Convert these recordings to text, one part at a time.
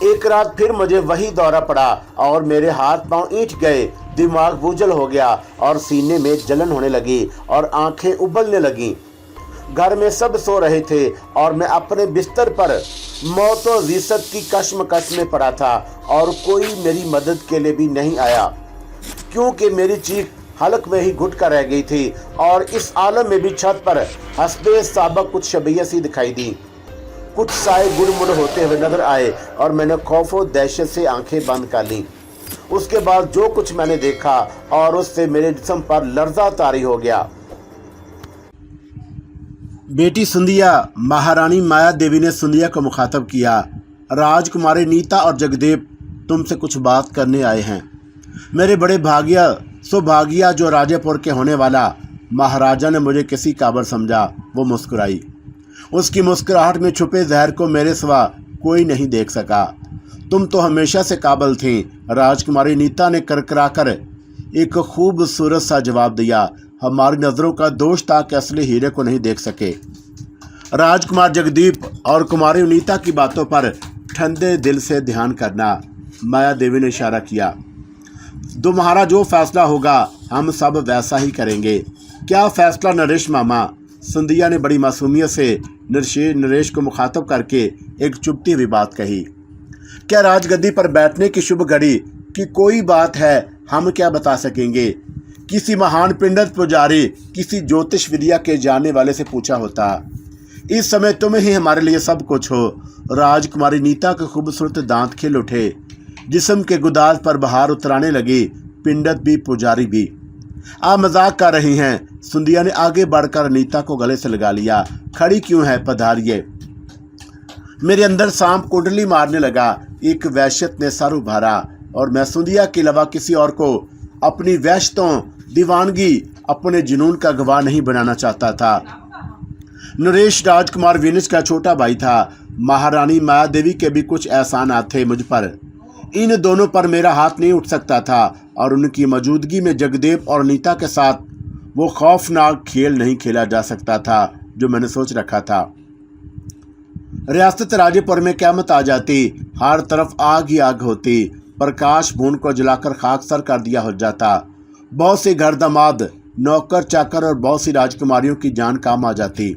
एक रात फिर मुझे वही दौरा पड़ा और मेरे हाथ पांव ईंट गए, दिमाग बोझल हो गया और सीने में जलन होने लगी और आंखें उबलने लगी। घर में सब सो रहे थे और मैं अपने बिस्तर पर मौत और रिसत की कश्मकश में पड़ा था और कोई मेरी मदद के लिए भी नहीं आया, क्योंकि मेरी चीख हलक में ही घुट कर रह गई थी और इस आलम में भी छत पर हस्बे साबक कुछ शबीयत सी दिखाई दी। कुछ साए गुड़मुड़ होते हुए नजर आए और मैंने खौफ और दहशत से आंखें बंद कर ली। उसके बाद जो कुछ मैंने देखा और उससे मेरे जिस्म पर लर्जा तारी हो गया। बेटी सुंदिया, महारानी माया देवी ने सुंदिया को मुखातब किया। राजकुमारी नीता और जगदेव तुमसे कुछ बात करने आए हैं। मेरे बड़े सौभाग्या जो राजेपुर के होने वाला महाराजा ने मुझे किसी काबिल समझा। वो मुस्कुराई। उसकी मुस्कुराहट में छुपे जहर को मेरे सिवा कोई नहीं देख सका। तुम तो हमेशा से काबिल थी। राजकुमारी नीता ने करकराकर एक खूबसूरत सा जवाब दिया। हमारी नज़रों का दोष था कि असली हीरे को नहीं देख सके। राजकुमार जगदीप और कुमारी नीता की बातों पर ठंडे दिल से ध्यान करना। माया देवी ने इशारा किया। तुम्हारा जो फैसला होगा हम सब वैसा ही करेंगे। क्या फैसला नरेश मामा? सुंदिया ने बड़ी मासूमियत से नरेश को मुखातब करके एक चुभती हुई बात कही। क्या राजगद्दी पर बैठने की शुभ घड़ी की कोई बात है? हम क्या बता सकेंगे? किसी महान पिंडत पुजारी, किसी ज्योतिष विद्या के जानने वाले से पूछा होता। इस समय तुम ही हमारे लिए सब कुछ हो। राजकुमारी नीता के खूबसूरत दांत खिल उठे। जिस्म के गुदाज पर बहार उतराने लगी। पिंडत भी पुजारी भी। आप मजाक कर रही हैं। सुंदिया ने आगे बढ़कर नीता को गले से लगा लिया। खड़ी क्यों है? पधारिए। मेरे अंदर सांप कुंडली मारने लगा। एक वहशत ने सर उभारा और मैं सुंदिया के अलावा किसी और को अपनी वहशतों, दीवानगी, अपने जुनून का गवाह नहीं बनाना चाहता था। नरेश राजकुमार विनिश का छोटा भाई था। महारानी माया देवी के भी कुछ एहसानात थे मुझ पर। इन दोनों पर मेरा हाथ नहीं उठ सकता था और उनकी मौजूदगी में जगदेव और नीता के साथ वो खौफनाक खेल नहीं खेला जा सकता था जो मैंने सोच रखा था। रियासत राजेपुर में क़यामत आ जाती। हर तरफ आग ही आग होती। प्रकाश भून को जलाकर खाकसर कर दिया हो जाता। बहुत से घर दामाद, नौकर चाकर और बहुत सी राजकुमारियों की जान काम आ जाती।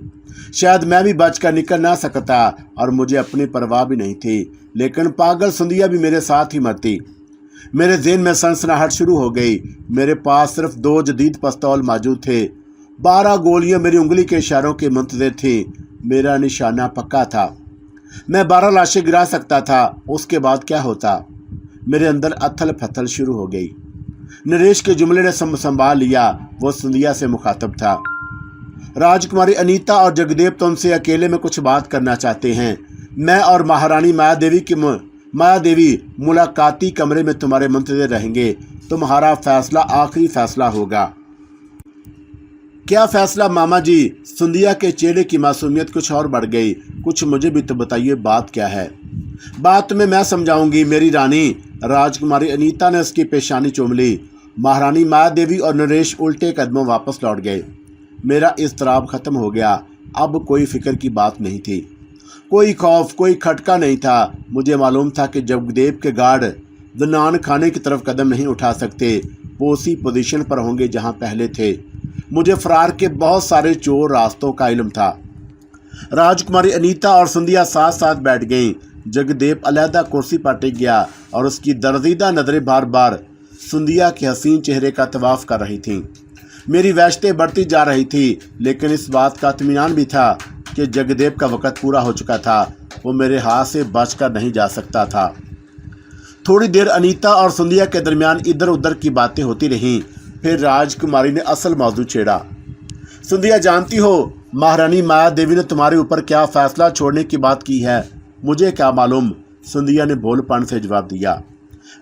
शायद मैं भी बचकर निकल ना सकता और मुझे अपनी परवाह भी नहीं थी, लेकिन पागल सुंदिया भी मेरे साथ ही मरती। मेरे ज़हन में सनसनाहट शुरू हो गई। मेरे पास सिर्फ 2 जदीद पिस्तौल मौजूद थे। 12 गोलियां मेरी उंगली के इशारों के मुंतज़िर थीं। मेरा निशाना पक्का था। मैं 12 लाशें गिरा सकता था। उसके बाद क्या होता? मेरे अंदर अथल फथल शुरू हो गई। नरेश के जुमले ने संभाल लिया। वो सुंदिया से मुखातब था। राजकुमारी अनीता और जगदेव तुमसे अकेले में कुछ बात करना चाहते हैं। मैं और महारानी माया देवी मुलाकाती कमरे में तुम्हारे मुंतज़िर रहेंगे। तुम्हारा फैसला आखिरी फैसला होगा। क्या फैसला मामा जी? सुंदिया के चेहरे की मासूमियत कुछ और बढ़ गई। कुछ मुझे भी तो बताइए, बात क्या है? बात में मैं समझाऊंगी मेरी रानी। राजकुमारी अनीता ने उसकी पेशानी चूम ली। महारानी माया देवी और नरेश उल्टे कदमों वापस लौट गए। मेरा इज़्तिराब ख़त्म हो गया। अब कोई फिक्र की बात नहीं थी, कोई खौफ, कोई खटका नहीं था। मुझे मालूम था कि जगदेव के गार्ड दनान खाने की तरफ कदम नहीं उठा सकते। वो उसी पोजीशन पर होंगे जहां पहले थे। मुझे फरार के बहुत सारे चोर रास्तों का इल्म था। राजकुमारी अनीता और सुंदिया साथ साथ बैठ गईं। जगदेव अलहदा कुर्सी पर टिक गया और उसकी दर्दीदा नज़रें बार बार सुंदिया के हसीन चेहरे का तवाफ कर रही थीं। मेरी वहशतें बढ़ती जा रही थी, लेकिन इस बात का इत्मीनान भी था कि जगदेव का वक़्त पूरा हो चुका था। वो मेरे हाथ से बचकर नहीं जा सकता था। थोड़ी देर अनीता और सुंदिया के दरमियान इधर उधर की बातें होती रहीं। फिर राजकुमारी ने असल मौजू छेड़ा। सुंदिया, जानती हो महारानी माया देवी ने तुम्हारे ऊपर क्या फैसला छोड़ने की बात की है? मुझे क्या मालूम? सुंदिया ने भोलपन से जवाब दिया।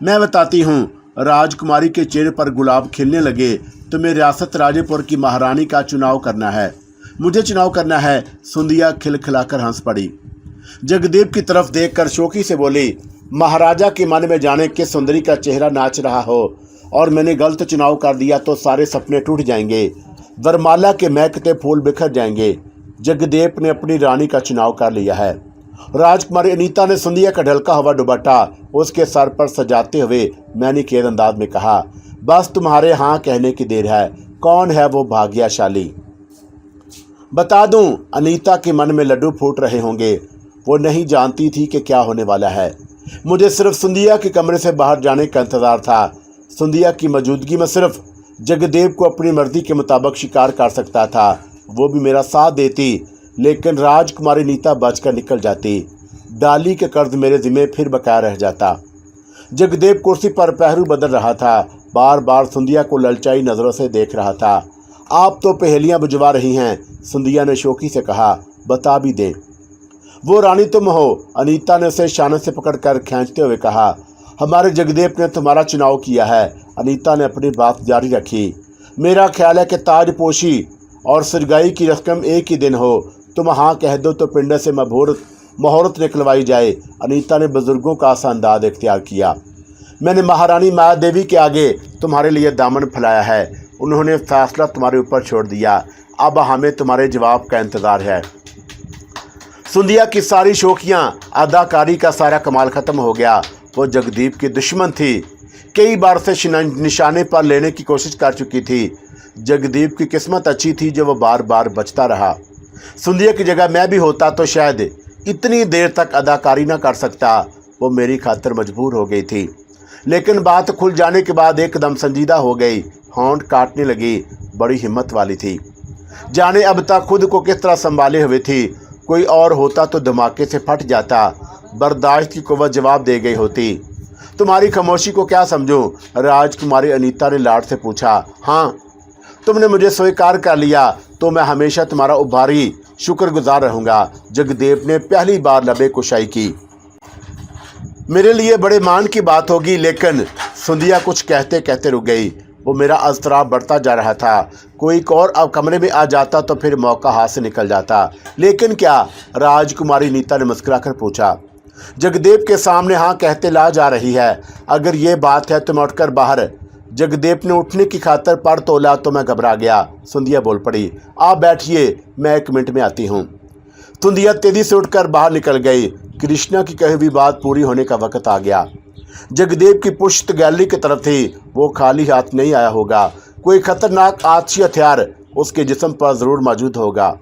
मैं बताती हूँ। राजकुमारी के चेहरे पर गुलाब खिलने लगे। तुम्हें रियासत राजेपुर की महारानी का चुनाव करना है। मुझे चुनाव करना है। सुंदिया खिलखिलाकर हंस पड़ी। जगदेव की तरफ देखकर शौकी से बोली, महाराजा के मन में जाने किस सुंदरी का चेहरा नाच रहा हो और मैंने गलत चुनाव कर दिया तो सारे सपने टूट जाएंगे। वरमाला के महकते फूल बिखर जाएंगे। जगदेव ने अपनी रानी का चुनाव कर लिया है। राजकुमारी अनीता ने संध्या का ढलका हुआ दुपट्टा उसके सर पर सजाते हुए मैनिकेयर अंदाज में कहा, बस तुम्हारे हाँ कहने की देर है। कौन है वो भाग्यशाली? बता दूं, अनीता के मन में लड्डू फूट रहे होंगे। वो नहीं जानती थी कि क्या होने वाला है। मुझे सिर्फ संध्या के कमरे से बाहर जाने का इंतजार था। संध्या की मौजूदगी में सिर्फ जगदेव को अपनी मर्जी के मुताबिक शिकार कर सकता था। वो भी मेरा साथ देती, लेकिन राजकुमारी अनीता बचकर निकल जाती। डाली के कर्ज मेरे जिम्मे फिर बकाया रह जाता। जगदेव कुर्सी पर पहरू बदल रहा था, बार बार संध्या को ललचाई नज़रों से देख रहा था। आप तो पहेलियां बुझवा रही हैं, संध्या ने शौकी से कहा, बता भी दे। वो रानी तुम हो, अनीता ने उसे शाने से पकड़कर खींचते हुए कहा। हमारे जगदेव ने तुम्हारा चुनाव किया है, अनीता ने अपनी बात जारी रखी। मेरा ख्याल है कि ताजपोशी और सरगाई की रस्म एक ही दिन हो। तुम हाँ कह दो तो पिंड से मुहूर्त निकलवाई जाए। अनीता ने बुजुर्गों का आसान अंदाज इख्तियार किया। मैंने महारानी माया देवी के आगे तुम्हारे लिए दामन फैलाया है। उन्होंने फैसला तुम्हारे ऊपर छोड़ दिया। अब हमें तुम्हारे जवाब का इंतज़ार है। संध्या की सारी शौकियाँ, अदाकारी का सारा कमाल ख़त्म हो गया। वो जगदीप की दुश्मन थी। कई बार से निशाने पर लेने की कोशिश कर चुकी थी। जगदीप की किस्मत अच्छी थी जो वो बार बार बचता रहा। संध्या की जगह मैं भी होता तो शायद इतनी देर तक अदाकारी न कर सकता। वो मेरी खातिर मजबूर हो गई थी, लेकिन बात खुल जाने के बाद एकदम संजीदा हो गई। होंठ काटने लगी। बड़ी हिम्मत वाली थी। जाने अब तक खुद को किस तरह संभाले हुए थी। कोई और होता तो धमाके से फट जाता। बर्दाश्त की कुव्वत जवाब दे गई होती। तुम्हारी खामोशी को क्या समझूं? राजकुमारी अनीता ने लाड से पूछा। हाँ, तुमने मुझे स्वीकार कर लिया तो मैं हमेशा तुम्हारा उभारी शुक्रगुजार रहूंगा। जगदेव ने पहली बार लबे कुशाई की। मेरे लिए बड़े मान की बात होगी, लेकिन संध्या कुछ कहते कहते रुक गई। वो मेरा अज़तराब बढ़ता जा रहा था। कोई और अब कमरे में आ जाता तो फिर मौका हाथ से निकल जाता। लेकिन क्या? राजकुमारी अनीता ने मुस्कुराकर पूछा। जगदेव के सामने हाँ कहते ला जा रही है। अगर ये बात है तो मैं उठकर बाहर। जगदेव ने उठने की खातिर पर तोला तो मैं घबरा गया। संध्या बोल पड़ी। आप बैठिए, मैं 1 मिनट में आती हूँ। संध्या तेजी से उठकर बाहर निकल गई। कृष्णा की कही हुई बात पूरी होने का वक्त आ गया। जगदेव की पुश्त गैलरी की तरफ थी। वो खाली हाथ नहीं आया होगा। कोई खतरनाक आतिशी हथियार उसके जिस्म पर ज़रूर मौजूद होगा।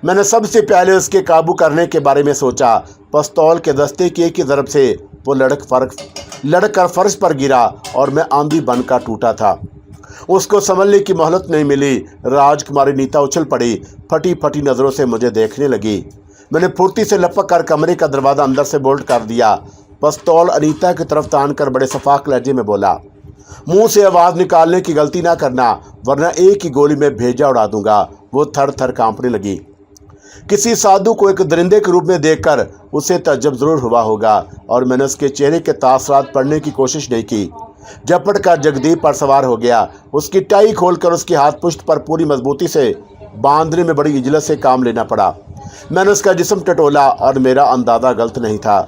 मैंने सबसे पहले उसके काबू करने के बारे में सोचा। पिस्तौल के दस्ते की एक ही ज़रब से वो लड़कर फर्श पर गिरा और मैं आंधी बनकर टूटा था। उसको संभलने की मोहलत नहीं मिली। राजकुमारी अनीता उछल पड़ी। फटी फटी नज़रों से मुझे देखने लगी। मैंने फुर्ती से लपक कर कमरे का दरवाज़ा अंदर से बोल्ट कर दिया। पिस्तौल अनीता की तरफ तान कर बड़े सफाक लहजे में बोला, मुंह से आवाज़ निकालने की गलती ना करना, वरना एक ही गोली में भेजा उड़ा दूंगा। वो थर थर कांपने लगी। किसी साधु को एक दरिंदे के रूप में देखकर उसे तज्जब जरूर हुआ होगा, और मैंने उसके चेहरे के तासरात पढ़ने की कोशिश नहीं की। झपट कर जगदीप पर सवार हो गया। उसकी टाई खोलकर उसके हाथ पुष्ट पर पूरी मजबूती से बांधने में बड़ी इजलत से काम लेना पड़ा। मैंने उसका जिस्म टटोला और मेरा अंदाज़ा गलत नहीं था।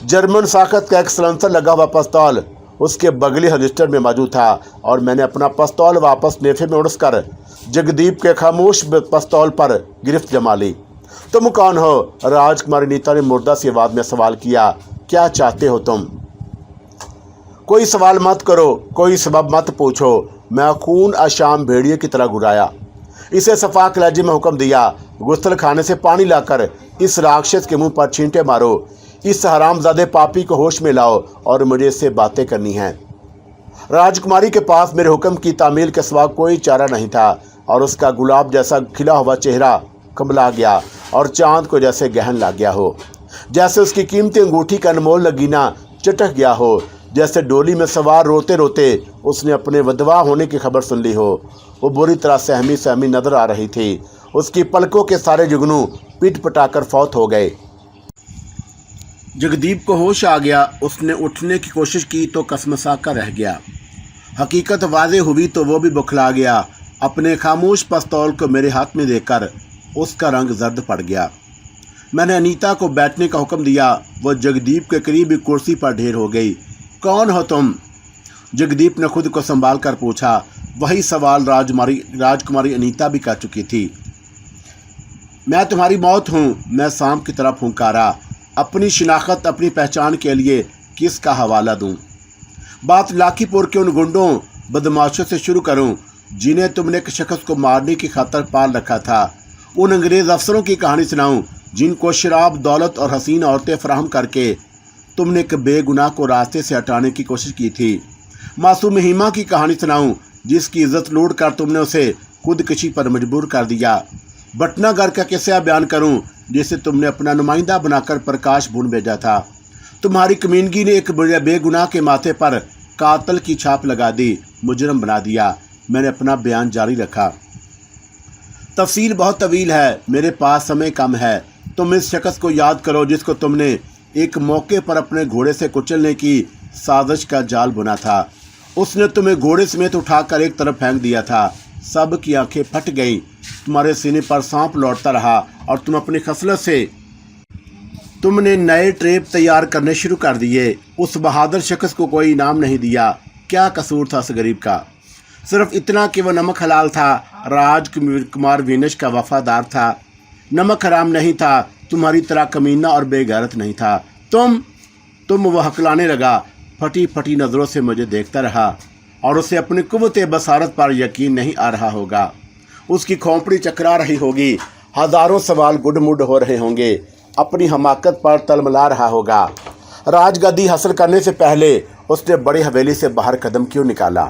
जर्मन साखत का एक सलेंसर लगा हुआ पिस्तौल उसके बगली रजिस्टर में मौजूद था, और मैंने अपना पिस्तौल वापस नेफे में उड़सकर जगदीप के खामोश पिस्तौल पर गिरफ्त जमा ली। तुम कौन हो? राजकुमारी अनीता ने मुर्दा सी आवाज़ में सवाल किया। क्या चाहते हो तुम? कोई सवाल मत करो, कोई सबब मत पूछो। मैं खून अशाम भेड़िए की तरह घुराया। इसे सफाक लहजे में हुक्म दिया, गुस्ल खाने से पानी लाकर इस राक्षस के मुंह पर छींटे मारो। इस हरामजादे पापी को होश में लाओ और मुझे इससे बातें करनी हैं। राजकुमारी के पास मेरे हुक्म की तामील के सिवा कोई चारा नहीं था, और उसका गुलाब जैसा खिला हुआ चेहरा कमला गया और चांद को जैसे गहन लग गया हो। जैसे उसकी कीमती अंगूठी का अनमोल लगीना चटक गया हो। जैसे डोली में सवार रोते रोते उसने अपने विधवा होने की खबर सुन ली हो। वो बुरी तरह सहमी सहमी नजर आ रही थी। उसकी पलकों के सारे जुगनू पीट पटाकर फौत हो गए। जगदीप को होश आ गया। उसने उठने की कोशिश की तो कसमसा कर रह गया। हकीकत वाज़े हुई तो वो भी बौखला गया। अपने खामोश पिस्तौल को मेरे हाथ में देकर उसका रंग जर्द पड़ गया। मैंने अनीता को बैठने का हुक्म दिया। वो जगदीप के करीब ही कुर्सी पर ढेर हो गई। कौन हो तुम? जगदीप ने खुद को संभाल कर पूछा। वही सवाल राजकुमारी अनीता भी कर चुकी थी। मैं तुम्हारी मौत हूँ, मैं सांप की तरह फुंकारा। अपनी शिनाख्त, अपनी पहचान के लिए किसका हवाला दूं? बात लाखीपुर के उन गुंडों बदमाशों से शुरू करूं जिन्हें तुमने एक शख्स को मारने की खातर पाल रखा था? उन अंग्रेज़ अफसरों की कहानी सुनाऊं जिनको शराब, दौलत और हसीन औरतें फराहम करके तुमने एक बेगुनाह को रास्ते से हटाने की कोशिश की थी? मासूम हिमा की कहानी सुनाऊं जिसकी इज्जत लूट कर तुमने उसे खुदकुशी पर मजबूर कर दिया? भटनागर का किस्सा बयान करूं जिसे तुमने अपना नुमाइंदा बनाकर प्रकाश भून भेजा था? तुम्हारी कमीनगी ने एक बेगुनाह के माथे पर कातल की छाप लगा दी, मुजरम बना दिया। मैंने अपना बयान जारी रखा। तफसील बहुत तवील है, मेरे पास समय कम है। तुम इस शख्स को याद करो जिसको तुमने एक मौके पर अपने घोड़े से कुचलने की साजिश का जाल बुना था। उसने तुम्हें घोड़े समेत उठाकर एक तरफ फेंक दिया था। सब की आंखें फट गईं। तुम्हारे सीने पर सांप लौटता रहा और तुम अपनी खसलत से तुमने नए ट्रेप तैयार करने शुरू कर दिए। उस बहादुर शख्स को कोई इनाम नहीं दिया। क्या कसूर था उस गरीब का? सिर्फ इतना कि वह नमक हलाल था, राजकुमार विनश का वफादार था। नमक हराम नहीं था, तुम्हारी तरह कमीना और बेगैरत नहीं था। तुम वह हकलाने लगा। फटी फटी नज़रों से मुझे देखता रहा और उसे अपनी कुव्वत बसारत पर यकीन नहीं आ रहा होगा। उसकी खोपड़ी चकरा रही होगी। हज़ारों सवाल गुडमुड हो रहे होंगे। अपनी हमाकत पर तलमला रहा होगा। राजगद्दी हासिल करने से पहले उसने बड़ी हवेली से बाहर कदम क्यों निकाला?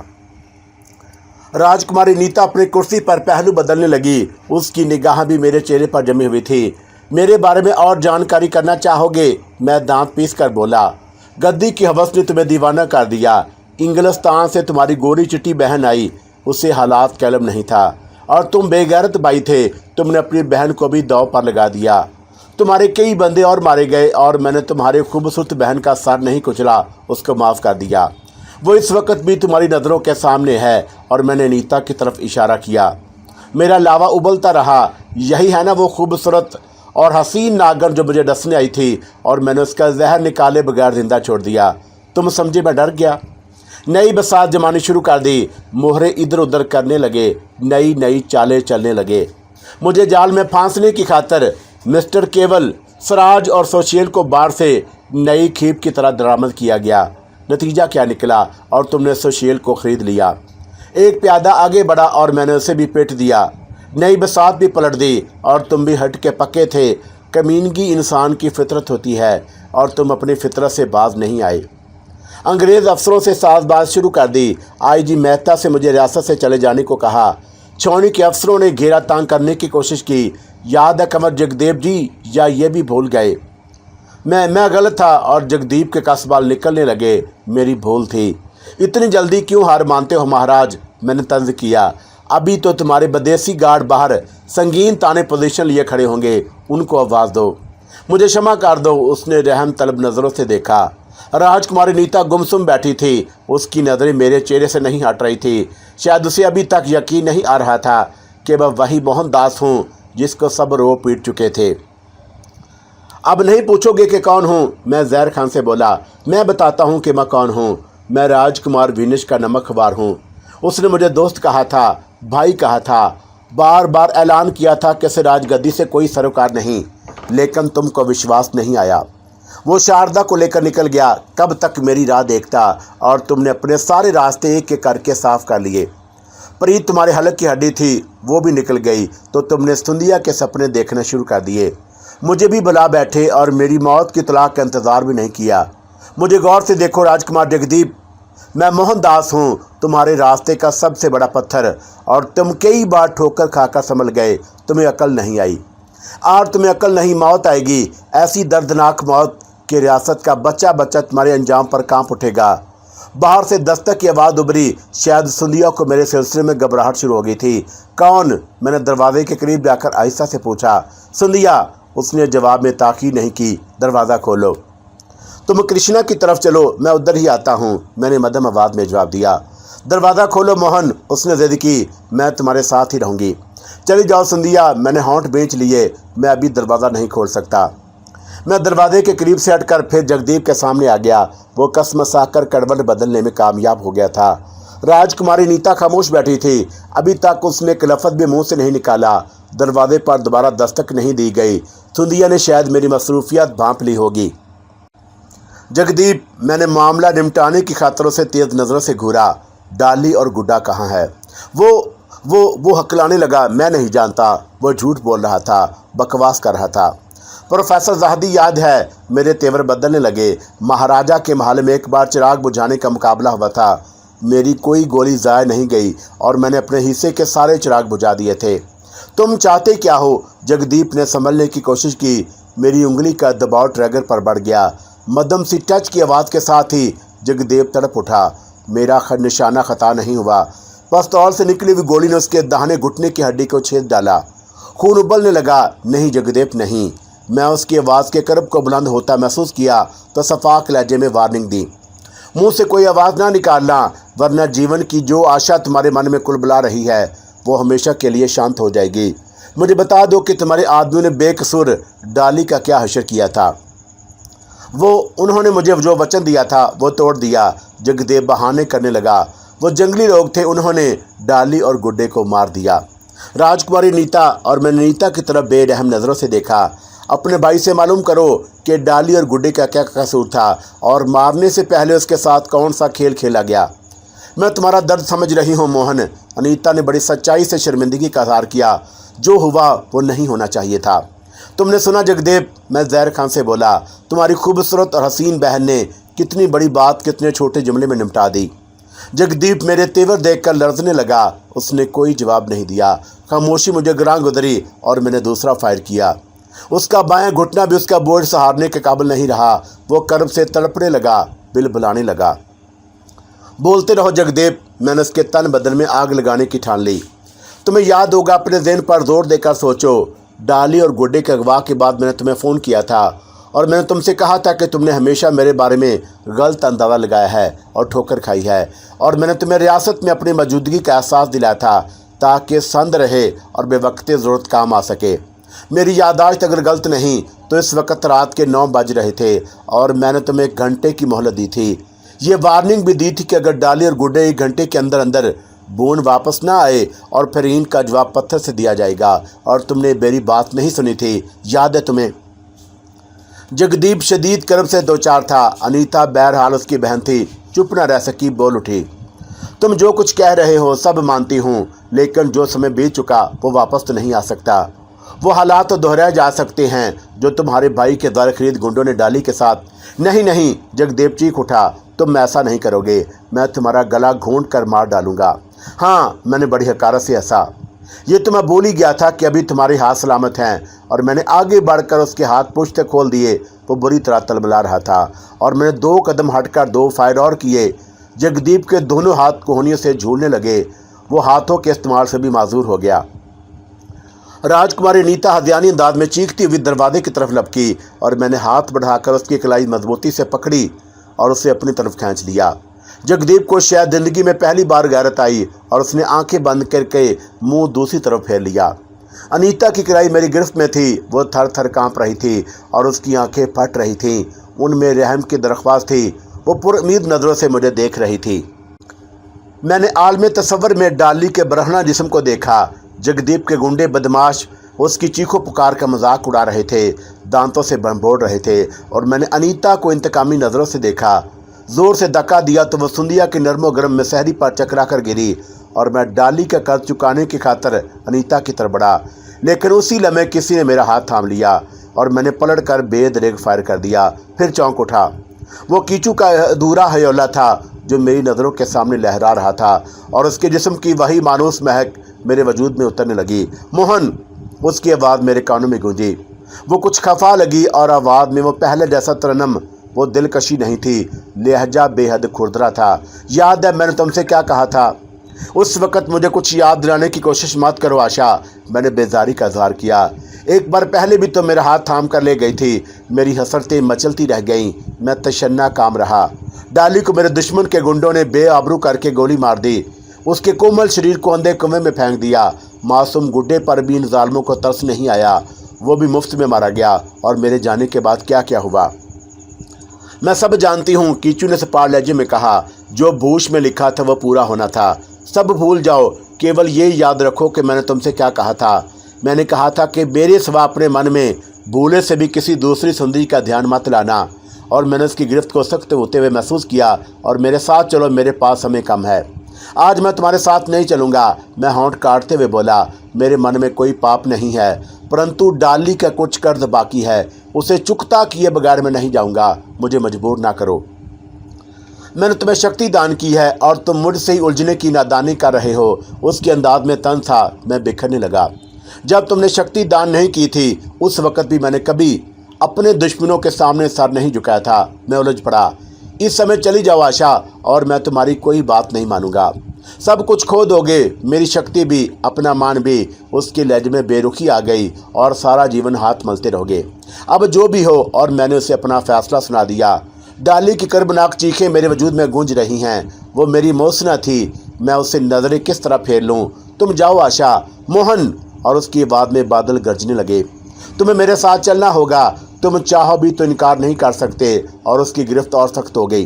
राजकुमारी नीता अपनी कुर्सी पर पहलू बदलने लगी। उसकी निगाह भी मेरे चेहरे पर जमी हुई थी। मेरे बारे में और जानकारी करना चाहोगे? मैं दांत पीस कर बोला। गद्दी की हवस ने तुम्हें दीवाना कर दिया। इंग्लिस्तान से तुम्हारी गोरी चिट्टी बहन आई, उसे हालात कलम नहीं था और तुम बेगैरत भाई थे। तुमने अपनी बहन को भी दांव पर लगा दिया। तुम्हारे कई बंदे और मारे गए और मैंने तुम्हारे खूबसूरत बहन का सर नहीं कुचला, उसको माफ़ कर दिया। वो इस वक्त भी तुम्हारी नज़रों के सामने है। और मैंने नीता की तरफ इशारा किया। मेरा लावा उबलता रहा। यही है ना वो खूबसूरत और हसीन नागन जो मुझे डसने आई थी और मैंने उसका जहर निकाले बगैर जिंदा छोड़ दिया। तुम समझे मैं डर गया। नई बसात जमानी शुरू कर दी। मोहरे इधर उधर करने लगे। नई नई चालें चलने लगे। मुझे जाल में फांसने की खातर मिस्टर केवल, सराज और सोशियल को बाहर से नई खीप की तरह दरामद किया गया। नतीजा क्या निकला? और तुमने सोशियल को ख़रीद लिया। एक प्यादा आगे बढ़ा और मैंने उसे भी पेट दिया। नई बसात भी पलट दी और तुम भी हट के पक्के थे। कमीनगी इंसान की फितरत होती है और तुम अपनी फितरत से बाज नहीं आए। अंग्रेज़ अफसरों से साजबाज शुरू कर दी। आईजी मेहता से मुझे रियासत से चले जाने को कहा। छावनी के अफसरों ने घेरा तांग करने की कोशिश की। याद है कमर जगदेव जी, या ये भी भूल गए? मैं गलत था और जगदीप के कसबाल निकलने लगे। मेरी भूल थी। इतनी जल्दी क्यों हार मानते हो महाराज? मैंने तंज किया। अभी तो तुम्हारे बदेसी गार्ड बाहर संगीन ताने पोजीशन लिए खड़े होंगे, उनको आवाज़ दो। मुझे क्षमा कर दो। उसने रहम तलब नज़रों से देखा। राजकुमारी नीता गुमसुम बैठी थी। उसकी नज़रें मेरे चेहरे से नहीं हट रही थी। शायद उसे अभी तक यकीन नहीं आ रहा था कि मैं वही मोहनदास हूँ जिसको सब रो पीट चुके थे। अब नहीं पूछोगे कि कौन हूँ? मैं ज़हर खान से बोला। मैं बताता हूँ कि मैं कौन हूँ। मैं राजकुमार विनिश का नमकवार हूँ। उसने मुझे दोस्त कहा था, भाई कहा था, बार बार ऐलान किया था कि राजगद्दी से कोई सरोकार नहीं, लेकिन तुमको विश्वास नहीं आया। वो शारदा को लेकर निकल गया। कब तक मेरी राह देखता? और तुमने अपने सारे रास्ते एक एक करके साफ कर लिए। प्रीत तुम्हारे हलक की हड्डी थी, वो भी निकल गई तो तुमने सुंदिया के सपने देखना शुरू कर दिए। मुझे भी बुला बैठे और मेरी मौत की तलाक का इंतज़ार भी नहीं किया। मुझे गौर से देखो राजकुमार जगदीप, मैं मोहनदास हूँ, तुम्हारे रास्ते का सबसे बड़ा पत्थर, और तुम कई बार ठोकर खाकर संभल गए। तुम्हें अकल नहीं आई और तुम्हें अकल नहीं, मौत आएगी। ऐसी दर्दनाक मौत कि रियासत का बच्चा बच्चा तुम्हारे अंजाम पर कांप उठेगा। बाहर से दस्तक की आवाज़ उभरी। शायद सुंदिया को मेरे सिलसिले में घबराहट शुरू हो गई थी। कौन? मैंने दरवाजे के करीब जाकर आहिस्ता से पूछा। सुंदिया। उसने जवाब में ताकीद नहीं की। दरवाज़ा खोलो। तुम कृष्णा की तरफ चलो, मैं उधर ही आता हूँ, मैंने मध्यम आवाज़ में जवाब दिया। दरवाज़ा खोलो मोहन, उसने ज़िद की। मैं तुम्हारे साथ ही रहूँगी। चली जाओ सुंदिया, मैंने होंठ बेच लिए, मैं अभी दरवाज़ा नहीं खोल सकता। मैं दरवाजे के करीब से हटकर फिर जगदीप के सामने आ गया। वो कसमसाकर करवट बदलने में कामयाब हो गया था। राजकुमारी नीता खामोश बैठी थी। अभी तक उसने एक लफ्ज़ भी मुंह से नहीं निकाला। दरवाजे पर दोबारा दस्तक नहीं दी गई। सुंदिया ने शायद मेरी मसरूफियत भांप ली होगी। जगदीप, मैंने मामला निपटाने की खातिर उसे तेज नज़रों से घूरा। डाली और गुड्डा कहाँ है? वो हकलाने लगा, मैं नहीं जानता। वो झूठ बोल रहा था, बकवास कर रहा था। प्रोफेसर ज़ाहिदी, याद है? मेरे तेवर बदलने लगे। महाराजा के महल में एक बार चिराग बुझाने का मुकाबला हुआ था। मेरी कोई गोली ज़ाया नहीं गई और मैंने अपने हिस्से के सारे चिराग बुझा दिए थे। तुम चाहते क्या हो? जगदीप ने संभलने की कोशिश की। मेरी उंगली का दबाव ट्रैगर पर बढ़ गया। मध्यम सी टच की आवाज़ के साथ ही जगदीप तड़प उठा। मेरा निशाना खता नहीं हुआ। पिस्तौल से निकली हुई गोली ने उसके दाहिने घुटने की हड्डी को छेद डाला। खून उबलने लगा। नहीं जगदीप, नहीं। मैं उसकी आवाज़ के करब को बुलंद होता महसूस किया तो सफाक लहजे में वार्निंग दी, मुंह से कोई आवाज़ ना निकालना, वरना जीवन की जो आशा तुम्हारे मन में कुलबुला रही है वो हमेशा के लिए शांत हो जाएगी। मुझे बता दो कि तुम्हारे आदमी ने बेकसूर डाली का क्या हशर किया था? उन्होंने मुझे जो वचन दिया था वो तोड़ दिया। जगदेव बहाने करने लगा। वो जंगली लोग थे, उन्होंने डाली और गुड्डे को मार दिया। राजकुमारी नीता और मैंने नीता की तरफ बेरहम नज़रों से देखा। अपने भाई से मालूम करो कि डाली और गुड्डे का क्या कसूर था और मारने से पहले उसके साथ कौन सा खेल खेला गया। मैं तुम्हारा दर्द समझ रही हूँ मोहन। अनीता ने बड़ी सच्चाई से शर्मिंदगी का इज़हार किया। जो हुआ वो नहीं होना चाहिए था। तुमने सुना जगदेव? मैं ज़हर खान से बोला। तुम्हारी खूबसूरत और हसीन बहन ने कितनी बड़ी बात कितने छोटे जुमले में निपटा दी। जगदीप मेरे तेवर देखकर लड़ने लगा। उसने कोई जवाब नहीं दिया। खामोशी मुझे गिरा गुजरी और मैंने दूसरा फायर किया। उसका बायां घुटना भी उसका बोझ सहारने के काबिल नहीं रहा। वो कर्ब से तड़पने लगा, बिलबिलाने लगा। बोलते रहो जगदेव। मैंने उसके तन बदन में आग लगाने की ठान ली। तुम्हें याद होगा, अपने ज़हन पर जोर देकर सोचो। डाली और गुड्डे के अगवा के बाद मैंने तुम्हें फ़ोन किया था और मैंने तुमसे कहा था कि तुमने हमेशा मेरे बारे में गलत अंदाज़ा लगाया है और ठोकर खाई है, और मैंने तुम्हें रियासत में अपनी मौजूदगी का एहसास दिलाया था ताकि संद रहे और बेवक्ते ज़रूरत काम आ सके। मेरी याददाश्त अगर गलत नहीं तो इस वक्त रात के 9 बज रहे थे और मैंने तुम्हें 1 घंटे की मोहलत दी थी। ये वार्निंग भी दी थी कि अगर डाली और गुड्डे 1 घंटे के अंदर अंदर बोन वापस ना आए और फिर इनका जवाब पत्थर से दिया जाएगा। और तुमने मेरी बात नहीं सुनी थी, याद है तुम्हें? जगदीप शदीद कर्ब से दो चार था। अनीता बहरहाल उसकी बहन थी, चुप न रह सकी, बोल उठी। तुम जो कुछ कह रहे हो सब मानती हूँ, लेकिन जो समय बीत चुका वो वापस तो नहीं आ सकता। वो हालात तो दोहराए जा सकते हैं जो तुम्हारे भाई के दर खरीद गुंडों ने डाली के साथ। नहीं, जगदेव चीख उठा, तुम ऐसा नहीं करोगे। मैं तुम्हारा गला घोंट कर मार डालूंगा। हाँ, मैंने बड़ी हकारत से हंसा। ये तो मैं भूल ही गया था कि अभी तुम्हारे हाथ सलामत हैं। और मैंने आगे बढ़कर उसके हाथ पुश्त खोल दिए। वो बुरी तरह तलबला रहा था और मैंने 2 कदम हटकर 2 फायर और किए। जगदीप के दोनों हाथ कोहनियों से झूलने लगे। वो हाथों के इस्तेमाल से भी माजूर हो गया। राजकुमारी नीता हज़ियानी अंदाज में चीखती हुई दरवाजे की तरफ लपकी और मैंने हाथ बढ़ाकर उसकी कलाई मजबूती से पकड़ी और उसे अपनी तरफ खींच लिया। जगदीप को शायद ज़िंदगी में पहली बार गैरत आई और उसने आंखें बंद करके मुंह दूसरी तरफ फेर लिया। अनीता की कलाई मेरी गिरफ्त में थी। वो थर थर काँप रही थी और उसकी आंखें फट रही थीं। उनमें रहम की दरख्वास्त थी। वो पुरुम्मीद नज़रों से मुझे देख रही थी। मैंने आलम तसव्वुर में डाली के बरहना जिस्म को देखा। जगदीप के गुंडे बदमाश उसकी चीखों पुकार का मजाक उड़ा रहे थे, दांतों से भंभोड़ रहे थे। और मैंने अनीता को इंतकामी नज़रों से देखा। ज़ोर से धक्का दिया तो वह सुंदिया के नरमो गरम में सहरी पर चकरा कर गिरी और मैं डाली का कर्ज चुकाने की खातर अनीता की तरफ बढ़ा। लेकिन उसी लम्हे किसी ने मेरा हाथ थाम लिया और मैंने पलट कर बेदरेग फायर कर दिया। फिर चौंक उठा। वो कीचू का अधूरा हयोला था जो मेरी नज़रों के सामने लहरा रहा था और उसके जिस्म की वही मानूस महक मेरे वजूद में उतरने लगी। मोहन, उसकी आवाज़ मेरे कानों में गूंजी। वो कुछ खफा लगी और आवाज़ में वो पहले जैसा तरनम, वो दिलकशी नहीं थी, लहजा बेहद खुरदरा था। याद है मैंने तुमसे क्या कहा था? उस वक़्त मुझे कुछ याद दिलाने की कोशिश मत करो आशा। मैंने बेजारी का इज़हार किया। एक बार पहले भी तो मेरा हाथ थाम कर ले गई थी। मेरी हसरतें मचलती रह गईं। मैं तशन्ना काम रहा। डाली को मेरे दुश्मन के गुंडों ने बेआबरू करके गोली मार दी। उसके कोमल शरीर को अंधे कुएं में फेंक दिया। मासूम गुड्डे पर भी इन जालिमों को तरस नहीं आया। वो भी मुफ्त में मारा गया। और मेरे जाने के बाद क्या क्या हुआ मैं सब जानती हूँ, कीचू ने सपाट लहजे में कहा। जो भूष में लिखा था वो पूरा होना था। सब भूल जाओ, केवल ये याद रखो कि मैंने तुमसे क्या कहा था। मैंने कहा था कि मेरे सिवा अपने मन में भूले से भी किसी दूसरी सुंदरी का ध्यान मत लाना। और मैंने उसकी गिरफ्त को सख्त होते हुए महसूस किया। और मेरे साथ चलो, मेरे पास समय कम है, आज मैं तुम्हारे साथ नहीं चलूँगा। मैं होंठ काटते हुए बोला, मेरे मन में कोई पाप नहीं है, परंतु डाली का कुछ कर्ज बाकी है, उसे चुकता किए बगैर मैं नहीं जाऊँगा। मुझे मजबूर ना करो। मैंने तुम्हें शक्ति दान की है और तुम मुझसे ही उलझने की नादानी कर रहे हो। उसके अंदाज में तन था। मैं बिखरने लगा। जब तुमने शक्ति दान नहीं की थी उस वक़्त भी मैंने कभी अपने दुश्मनों के सामने सर नहीं झुकाया था। मैं उलझ पड़ा। इस समय चली जाओ आशा, और मैं तुम्हारी कोई बात नहीं मानूंगा। सब कुछ खो दोगे, मेरी शक्ति भी, अपना मान भी। उसके लहजे में बेरुखी आ गई। और सारा जीवन हाथ मलते रहोगे। अब जो भी हो। और मैंने उसे अपना फैसला सुना दिया। डाली की कर्बनाक चीखें मेरे वजूद में गूंज रही हैं। वो मेरी मौसना थी। मैं उसे नजरें किस तरह फेर लूं। तुम जाओ आशा। मोहन। और उसकी बाद में बादल गरजने लगे। तुम्हें मेरे साथ चलना होगा। तुम चाहो भी तो इनकार नहीं कर सकते। और उसकी गिरफ्त और सख्त हो गई।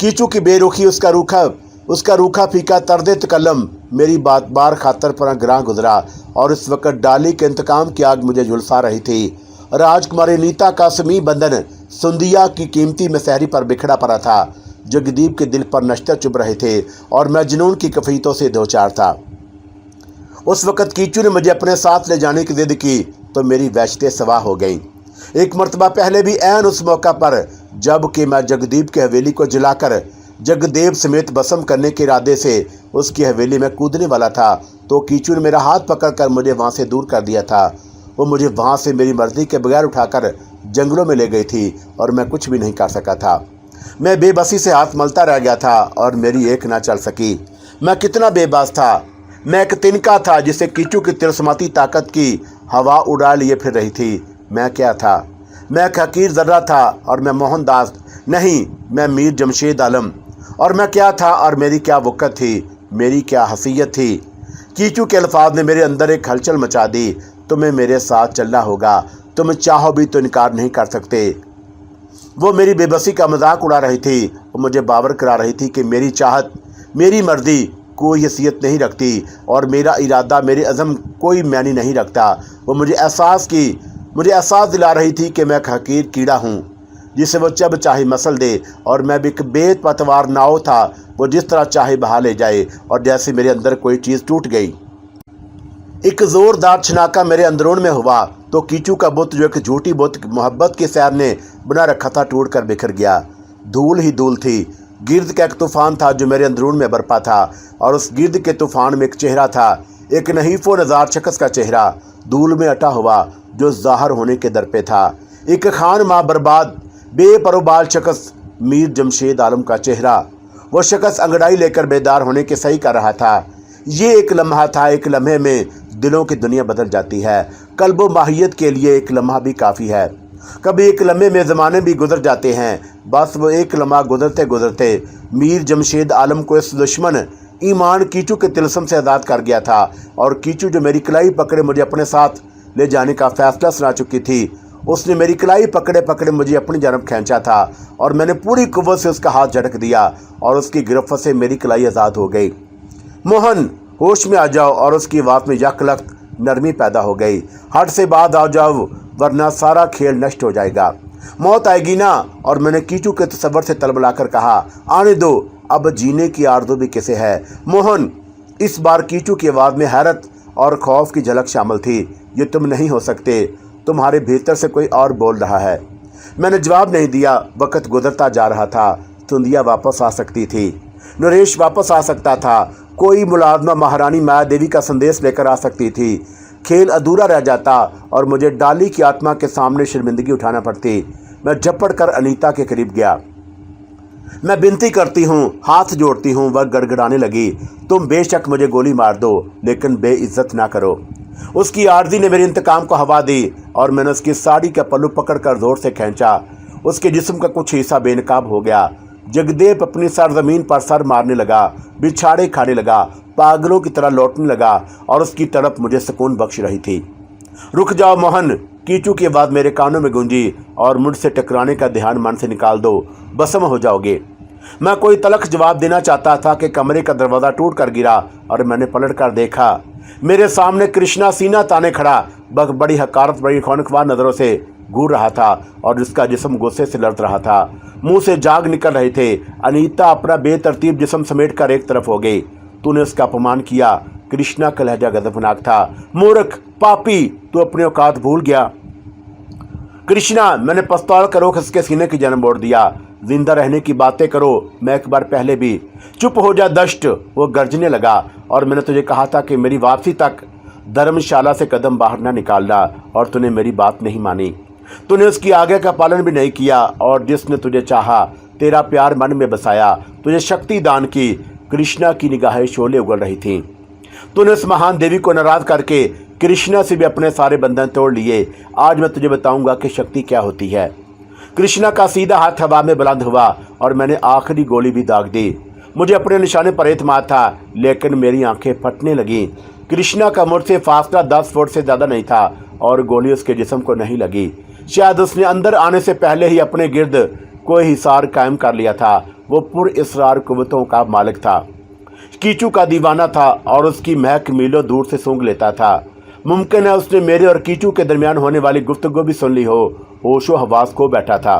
कीचू की बेरुखी, उसका रूखा फीका तर्दे तकल्लम मेरी बात बार खातर पर गिरा गुजरा। और इस वक्त डाली के इंतकाम की आग मुझे झुलसा रही थी। राजकुमारी नीता का समी बंधन सुंदिया की कीमती मसहरी पर बिखरा पड़ा था। जगदीप के दिल पर नश्तर चुभ रहे थे और मैं जुनून की कफीतों से दो चार था। उस वक़्त कीचू ने मुझे अपने साथ ले जाने की जिद की तो मेरी वहशतें सवाह हो गई। एक मरतबा पहले भी ऐन उस मौका पर जब कि मैं जगदीप की हवेली को जलाकर जगदेव समेत भस्म करने के इरादे से उसकी हवेली में कूदने वाला था, तो कीचू ने मेरा हाथ पकड़कर मुझे वहाँ से दूर कर दिया था। वो मुझे वहाँ से मेरी मर्जी के बगैर उठाकर जंगलों में ले गई थी और मैं कुछ भी नहीं कर सका था। मैं बेबसी से हाथ मलता रह गया था और मेरी एक ना चल सकी। मैं कितना बेबस था। मैं एक तिनका था जिसे कीचू की तिरस्माती ताकत की हवा उड़ा लिए फिर रही थी। मैं क्या था? मैं एक हकीर जर्रा था और मैं मोहनदास नहीं, मैं मीर जमशेद आलम। और मैं क्या था और मेरी क्या वक़्त थी, मेरी क्या हसीयत थी। कीचू के अल्फाज ने मेरे अंदर एक हलचल मचा दी। तुम्हें मेरे साथ चलना होगा, तुम चाहो भी तो इनकार नहीं कर सकते। वो मेरी बेबसी का मजाक उड़ा रही थी। वो मुझे बावर करा रही थी कि मेरी चाहत, मेरी मर्जी कोई हैसियत नहीं रखती और मेरा इरादा, मेरे अज़म कोई मायने नहीं रखता। वो मुझे एहसास दिला रही थी कि मैं एक हकीर कीड़ा हूँ जिसे वो जब चाहे मसल दे और मैं भी एक बेत पतवार नाव था, वो जिस तरह चाहे बहा ले जाए। और जैसे मेरे अंदर कोई चीज़ टूट गई, एक ज़ोरदार छनाका मेरे अंदरून में हुआ तो कीचू का बुत, जो एक झूठी बुत मोहब्बत के सैर ने बना रखा था, टूट कर बिखर गया। धूल ही धूल थी। गिर्द का एक तूफ़ान था जो मेरे अंदरून में बरपा था और उस गिर्द के तूफ़ान में एक चेहरा था, एक नहीफ़ो नज़ार शख्स का चेहरा, धूल में अटा हुआ जो ज़ाहिर होने के दर पे था। एक खान माँ बर्बाद बेपरोबाल शख्स, मीर जमशेद आलम का चेहरा। वो शख्स अंगड़ाई लेकर बेदार होने के सही कर रहा था। ये एक लम्हा था। एक लम्हे में दिलों की दुनिया बदल जाती है। कल्बो माहियत के लिए एक लम्हा भी काफ़ी है। कभी एक लम्हे में ज़माने भी गुजर जाते हैं। बस वो एक लम्हा गुजरते गुजरते मीर जमशेद आलम को इस दुश्मन ईमान कीचू के तिलस्म से आज़ाद कर गया था। और कीचू जो मेरी कलाई पकड़े मुझे अपने साथ ले जाने का फ़ैसला सुना चुकी थी, उसने मेरी कलाई पकड़े पकड़े मुझे अपनी जानब खींचा था और मैंने पूरी कुव्वत से उसका हाथ झटक दिया और उसकी गिरफ्त से मेरी कलाई आज़ाद हो गई। मोहन, होश में आ जाओ। और उसकी आवाज़ में यकलख्त नरमी पैदा हो गई। हट से बाद आ जाओ वरना सारा खेल नष्ट हो जाएगा, मौत आएगी ना। और मैंने कीचू के तसव्वुर से तलबलाकर कहा, आने दो, अब जीने की आरज़ू भी किसे है। मोहन। इस बार कीचू की आवाज़ में हैरत और खौफ की झलक शामिल थी। ये तुम नहीं हो सकते, तुम्हारे भीतर से कोई और बोल रहा है। मैंने जवाब नहीं दिया। वक़्त गुजरता जा रहा था। सुंदिया वापस आ सकती थी, नरेश वापस आ सकता था, कोई मुलाजमा महारानी माया देवी का संदेश लेकर आ सकती थी। खेल अधूरा रह जाता और मुझे डाली की आत्मा के सामने शर्मिंदगी उठाना पड़ती। मैं झपट कर अनीता के करीब गया। मैं विनती करती हूँ, हाथ जोड़ती हूँ। वह गड़गड़ाने लगी। तुम बेशक मुझे गोली मार दो लेकिन बेइज्जत ना करो। उसकी आरज़ी ने मेरे इंतकाम को हवा दी और मैंने उसकी साड़ी का पल्लू पकड़कर जोर से खींचा। उसके जिस्म का कुछ हिस्सा बेनकाब हो गया। जगदेव अपनी सरजमीन पर सर मारने लगा, बिछाड़े खाने लगा, पागलों की तरह लौटने लगा और उसकी तड़प मुझे सुकून बख्श रही थी। रुक जाओ मोहन, कीचू की आवाज़ मेरे कानों में गूंजी। और मुझसे टकराने का ध्यान मन से निकाल दो, भस्म हो जाओगे। मैं कोई तलख जवाब देना चाहता था कि कमरे का दरवाज़ा टूट कर गिरा और मैंने पलट कर देखा। मेरे सामने कृष्णा सीना ताने खड़ा बड़ी हकारत, बड़ी खौनख्वार नज़रों से घूर रहा था और जिसका जिस्म गुस्से से लड़ रहा था। मुंह से जाग निकल रहे थे। अनीता अपना बेतरतीब जिस्म समेट कर एक तरफ हो गई। तूने उसका अपमान किया। कृष्णा का लहजा गजबनाक था। मूर्ख, पापी, तू अपनी औकात भूल गया। कृष्णा, मैंने पिस्तौल का रोक उसके सीने की जन्म मोड़ दिया। जिंदा रहने की बातें करो, मैं एक बार पहले भी। चुप हो जा दष्ट, वो गर्जने लगा। और मैंने तुझे कहा था कि मेरी वापसी तक धर्मशाला से कदम बाहर न निकालना, और तूने मेरी बात नहीं मानी। तूने उसकी आज्ञा का पालन भी नहीं किया, और जिसने तुझे चाहा, तेरा प्यार मन में बसाया, तुझे शक्ति दान की। कृष्णा की निगाहें शोले उगल रही थीं। तूने उस महान देवी को नाराज करके कृष्णा से भी अपने सारे बंधन तोड़ लिए। आज मैं तुझे बताऊंगा कि शक्ति क्या होती है। कृष्णा का सीधा हाथ हवा में बुलंद हुआ और मैंने आखिरी गोली भी दाग दी। मुझे अपने निशाने पर एतमाद था, लेकिन मेरी आंखें फटने लगीं। कृष्णा का मुझसे फासला 10 फुट से ज़्यादा नहीं था और गोली उसके जिस्म को नहीं लगी। शायद उसने अंदर आने से पहले ही अपने गिर्द कोई हिसार कायम कर लिया था। वो पुरअसरार कुव्वतों का मालिक था, कीचू का दीवाना था और उसकी महक मीलों दूर से सूंघ लेता था। मुमकिन है उसने मेरे और कीचू के दरमियान होने वाली गुफ्तगू भी सुन ली हो। होशो हवास को बैठा था।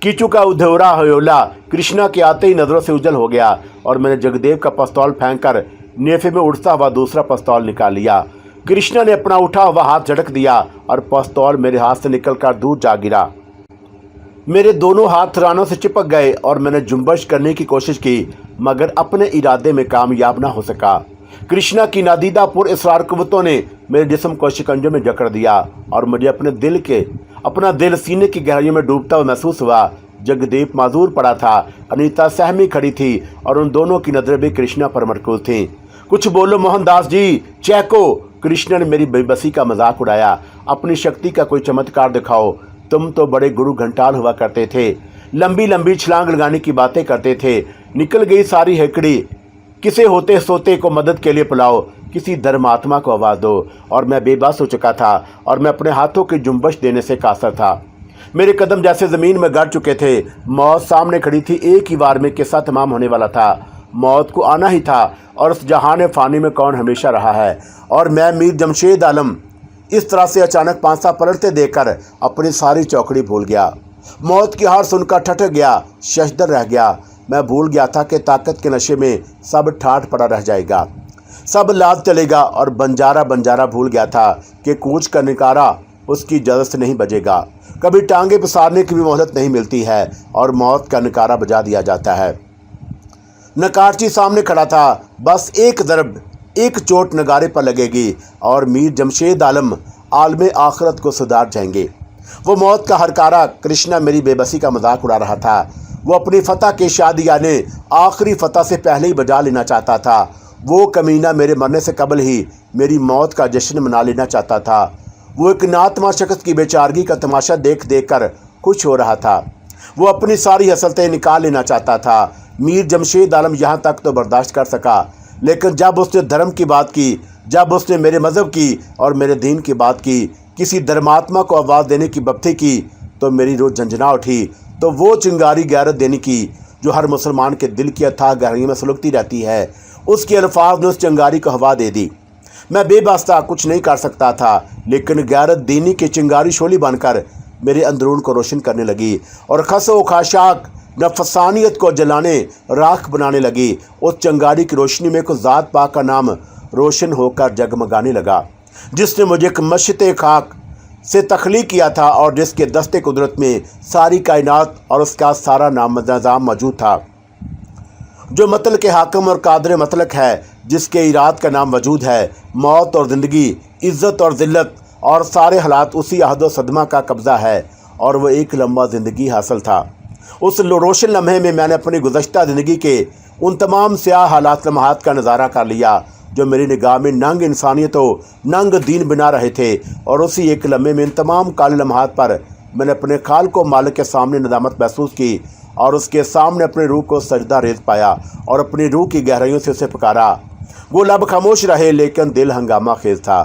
कीचू का उधौरा हयोला कृष्णा के आते ही नज़रों से उजल हो गया और मैंने जगदेव का पिस्तौल फेंक कर नेफे में उड़ता हुआ दूसरा पिस्तौल निकाल लिया। कृष्णा ने अपना उठा हुआ हाथ झटक दिया और पिस्तौल मेरे हाथ से निकलकर दूर जा गिरा। मेरे दोनों हाथ रानों से चिपक गए और मैंने जुम्बश करने की कोशिश की, मगर अपने इरादे में कामयाब ना हो सका। कृष्णा की नादीदा पुरअसरार कुव्वतों ने मेरे जिस्म को शिकंजों में जकड़ दिया और मुझे अपना दिल सीने की गहराइयों में डूबता हुआ महसूस हुआ। जगदेव माजूर पड़ा था, अनीता सहमी खड़ी थी और उन दोनों की नजरें भी कृष्णा पर मरकूज थीं। कुछ बोलो मोहनदास जी, चैको। कृष्णा ने मेरी बेबसी का मजाक उड़ाया। अपनी शक्ति का कोई चमत्कार दिखाओ। तुम तो बड़े गुरु घंटाल हुआ करते थे, लंबी लंबी छलांग लगाने की बातें करते थे। निकल गई सारी हेकड़ी। किसे होते सोते को मदद के लिए बुलाओ, किसी धर्मात्मा को आवाज़ दो। और मैं बेबस हो चुका था और मैं अपने हाथों की जुम्बश देने से कासर था। मेरे कदम जैसे ज़मीन में गड़ चुके थे। मौत सामने खड़ी थी। एक ही बार में किस्सा तमाम होने वाला था। मौत को आना ही था और उस जहान फ़ानी में कौन हमेशा रहा है। और मैं मीर जमशेद आलम इस तरह से अचानक पांसा पलटते देखकर अपनी सारी चौकड़ी भूल गया। मौत की हार सुनकर ठठक गया, शशदर रह गया। मैं भूल गया था कि ताकत के नशे में सब ठाठ पड़ा रह जाएगा, सब लाद चलेगा। और बंजारा भूल गया था कि कूच का निकारा उसकी इजाज़त से नहीं बजेगा। कभी टांगे पसारने की भी मोहलत नहीं मिलती है और मौत का निकारा बजा दिया जाता है। नकारची सामने खड़ा था। बस एक ज़रब, एक चोट नगारे पर लगेगी और मीर जमशेद आलम आलम आखरत को सुधार जाएंगे। वो मौत का हरकारा कृष्णा मेरी बेबसी का मजाक उड़ा रहा था। वो अपनी फतह के शादियाने आखिरी फतह से पहले ही बजा लेना चाहता था। वो कमीना मेरे मरने से कबल ही मेरी मौत का जश्न मना लेना चाहता था। वो एक नातमा शख्स की बेचारगी का तमाशा देख कर खुश हो रहा था। वो अपनी सारी हसरतें निकाल लेना चाहता था। मीर जमशेद आलम यहाँ तक तो बर्दाश्त कर सका, लेकिन जब उसने धर्म की बात की, जब उसने मेरे मज़हब की और मेरे दीन की बात की, किसी धर्मात्मा को आवाज़ देने की बप्ती की, तो मेरी रूह झंझना उठी। तो वो चिंगारी गैरत देने की जो हर मुसलमान के दिल की अथाह गहराइयों में सुलगती रहती है, उसके अल्फाज ने उस चिंगारी को हवा दे दी। मैं बेबस्ता कुछ नहीं कर सकता था, लेकिन गैरत दीनी की चिंगारी शोली बनकर मेरे अंदरून को रोशन करने लगी और खसो खाशाक नफसानियत को जलाने राख बनाने लगी। उस चिंगारी की रोशनी में कुछ ज़ात पाक का नाम रोशन होकर जगमगाने लगा, जिसने मुझे एक मशते खाक से तख्लीक किया था और जिसके दस्ते कुदरत में सारी कायनात और उसका सारा नाम निज़ाम मौजूद था। जो मतल के हाकम और कादर मतलक है, जिसके इराद का नाम वजूद है। मौत और ज़िंदगी, इज़्ज़त और ज़िल्लत और सारे हालात उसी अहद सदमा का कब्ज़ा है और वह एक लम्बा ज़िंदगी हासिल था। उस रोशन लम्हे में मैंने अपनी गुज़श्ता ज़िंदगी के उन तमाम स्याह हालात लम्हात का नज़ारा कर लिया जो मेरी निगाह में नंग इंसानियत व नंग दीन बना रहे थे। और उसी एक लम्हे में इन तमाम काले लम्हात पर मैंने अपने खाल को मालिक के सामने नदामत महसूस की और उसके सामने अपनी रूह को सजदा रेज पाया और अपनी रूह की गहराइयों से उसे पुकारा। वो लब खामोश रहे लेकिन दिल हंगामा खेज था।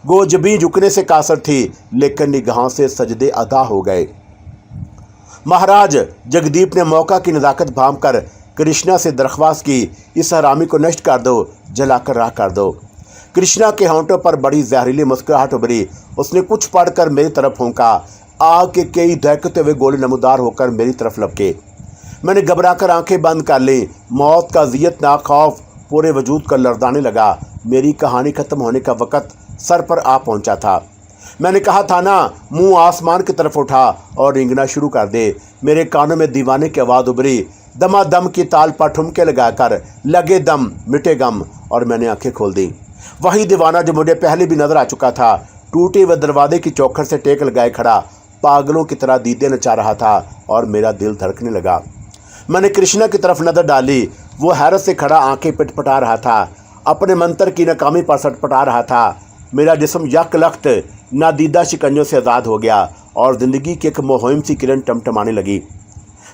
गो जबी झुकने से कासर थी लेकिन निगाहों से सजदे अदा हो गए। महाराज जगदीप ने मौका की नज़ाकत भांप कर कृष्णा से दरख्वास्त की, इस हरामी को नष्ट कर दो, जलाकर राख कर दो। कृष्णा के होंठों पर बड़ी जहरीली मुस्कुराहट उभरी। उसने कुछ पढ़कर मेरी तरफ फूंका। आग के कई दहकते हुए गोले नमूदार होकर मेरी तरफ लपके। मैंने घबराकर आंखें बंद कर ली। मौत का अज़ियतनाक खौफ पूरे वजूद का लरज़ाने लगा। मेरी कहानी खत्म होने का वक़्त सर पर आ पहुंचा था। मैंने कहा था ना, मुंह आसमान की तरफ उठा और रेंगना शुरू कर दे। मेरे कानों में दीवाने की आवाज़ उभरी, दमादम की ताल पर ठुमके लगाकर, लगे दम मिटे गम। और मैंने आंखें खोल दी। वही दीवाना जो मुझे पहले भी नजर आ चुका था, टूटे हुए दरवाजे की चौखट से टेक लगाए खड़ा पागलों की तरह दीदे नचा रहा था और मेरा दिल धड़कने लगा। मैंने कृष्णा की तरफ नजर डाली। वो हैरत से खड़ा आंखें पिटपटा रहा था, अपने मंत्र की नाकामी पर सटपटा रहा था। मेरा जिस्म यक लख्त नादीदा शिकंजों से आज़ाद हो गया और ज़िंदगी की एक मुहिम सी किरण टमटमाने लगी।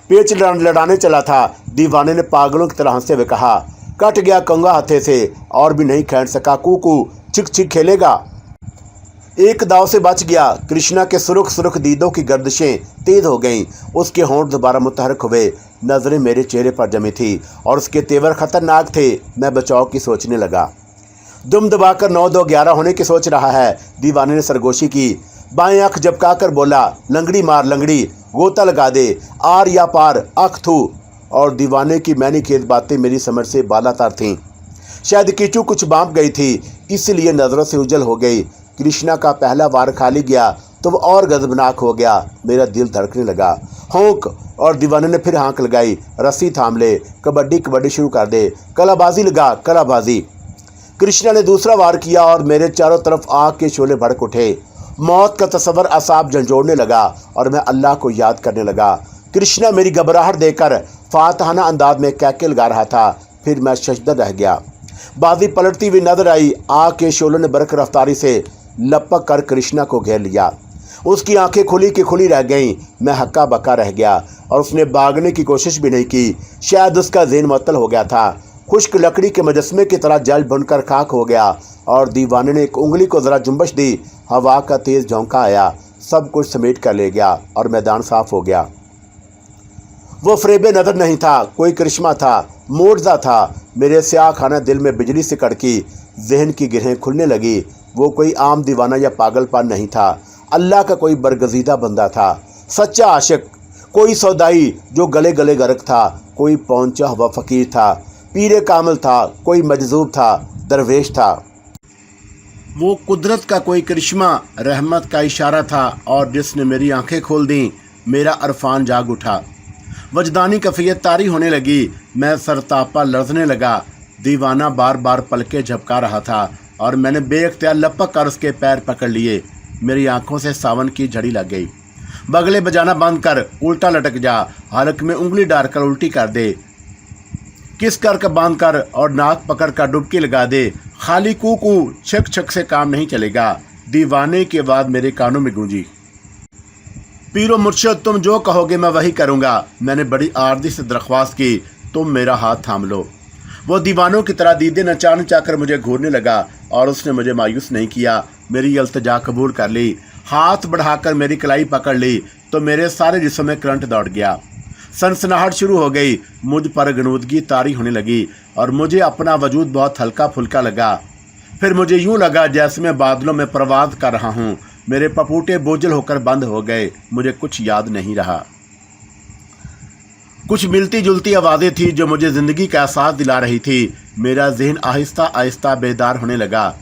पेच लड़ाने चला था। दीवाने ने पागलों की तरह हंसते हुए कहा, कट गया कंगा हाथे से और भी नहीं खींच सका, कूकू चिक चिक खेलेगा। एक दाव से बच गया। कृष्णा के सुरुख सुरुख दीदों की गर्दिशें तेज हो गईं। उसके होंठ दोबारा मुतहरक हुए। नजरें मेरे चेहरे पर जमी थी और उसके तेवर खतरनाक थे। मैं बचाव की सोचने लगा। दुम दबाकर 9-2-11 होने की सोच रहा है। दीवाने ने सरगोशी की। बाएं आंख झपकाकर बोला, लंगड़ी मार लंगड़ी, गोता लगा दे, आर या पार, अख थू। और दीवाने की मैंने खेत बातें मेरी समझ से बालातर थीं। शायद कीचू कुछ बांप गई थी, इसलिए नजरों से उजल हो गई। कृष्णा का पहला वार खाली गया तो वो और गजबनाक हो गया। मेरा दिल धड़कने लगा। होंक। और दीवाने ने फिर हाँक लगाई, रस्सी थाम ले, कबड्डी कबड्डी शुरू कर दे, कलाबाजी लगा कलाबाजी। कृष्णा ने दूसरा वार किया और मेरे चारों तरफ आग के शोले भड़क उठे। मौत का तस्वर असाब झंझोड़ने लगा और मैं अल्लाह को याद करने लगा। कृष्णा मेरी घबराहट देकर फातहाना अंदाज में कैके लगा रहा था। फिर मैं शशदर रह गया। बाजी पलटती हुई नजर आई। आग के शोलों ने बरक रफ्तारी से लपक कर कृष्णा को घेर लिया। उसकी आंखें खुली की खुली रह गईं। मैं हक्का बक्का रह गया और उसने भागने की कोशिश भी नहीं की। शायद उसका ज़हन मुअत्तल हो गया था। खुश्क लकड़ी के मुजस्मे की तरह जल भुनकर खाक हो गया। और दीवाने ने एक उंगली को ज़रा जुम्बश दी। हवा का तेज़ झोंका आया, सब कुछ समेट कर ले गया और मैदान साफ हो गया। वो फरेबे नज़र नहीं था, कोई करिश्मा था, मोर्जा था। मेरे स्याह खाना दिल में बिजली से कड़की। जहन की गिरहें खुलने लगी। वो कोई आम दीवाना या पागलपन नहीं था, अल्लाह का कोई बरगजीदा बंदा था, सच्चा आशिक। कोई सौदाई जो गले गले गर्क था, कोई पहुंचा हुआ फ़कीर था, पीरे कामिल था, कोई मजजूब था, दरवेश था। वो कुदरत का कोई करिश्मा, रहमत का इशारा था और जिसने मेरी आंखें खोल दी। मेरा अरफान जाग उठा। वजदानी कफ़ियत तारी होने लगी। मैं सरतापा लरजने लगा। दीवाना बार बार पलके झपका रहा था और मैंने बेख्तियार लपक कर उसके पैर पकड़ लिए। मेरी आंखों से सावन की झड़ी लग गई। बगले बजाना बंद कर, उल्टा लटक जा, हलक में उंगली डालकर उल्टी कर दे, किस कर बांध कर और नाक पकड़ कर डुबकी लगा दे। खाली कूकू छक छक से काम नहीं चलेगा। दीवाने के बाद मेरे कानों में गूंजी, पीरो मुर्शद तुम जो कहोगे मैं वही करूँगा। मैंने बड़ी आर्जी से दरख्वास्त की, तुम मेरा हाथ थाम लो। वो दीवानों की तरह दीदे नचा नचा कर मुझे घूरने लगा और उसने मुझे मायूस नहीं किया। मेरी इल्तिजा कबूल कर ली। हाथ बढ़ाकर मेरी कलाई पकड़ ली तो मेरे सारे जिस्म में करंट दौड़ गया। सनसनाहट शुरू हो गई। मुझ पर गनूदगी तारी होने लगी और मुझे अपना वजूद बहुत हल्का फुल्का लगा। फिर मुझे यूं लगा जैसे मैं बादलों में प्रवास कर रहा हूँ। मेरे पपूटे बोझल होकर बंद हो गए। मुझे कुछ याद नहीं रहा। कुछ मिलती जुलती आवाज़ें थी जो मुझे ज़िंदगी का एहसास दिला रही थी। मेरा जहन आहिस्ता आहिस्ता बेदार होने लगा।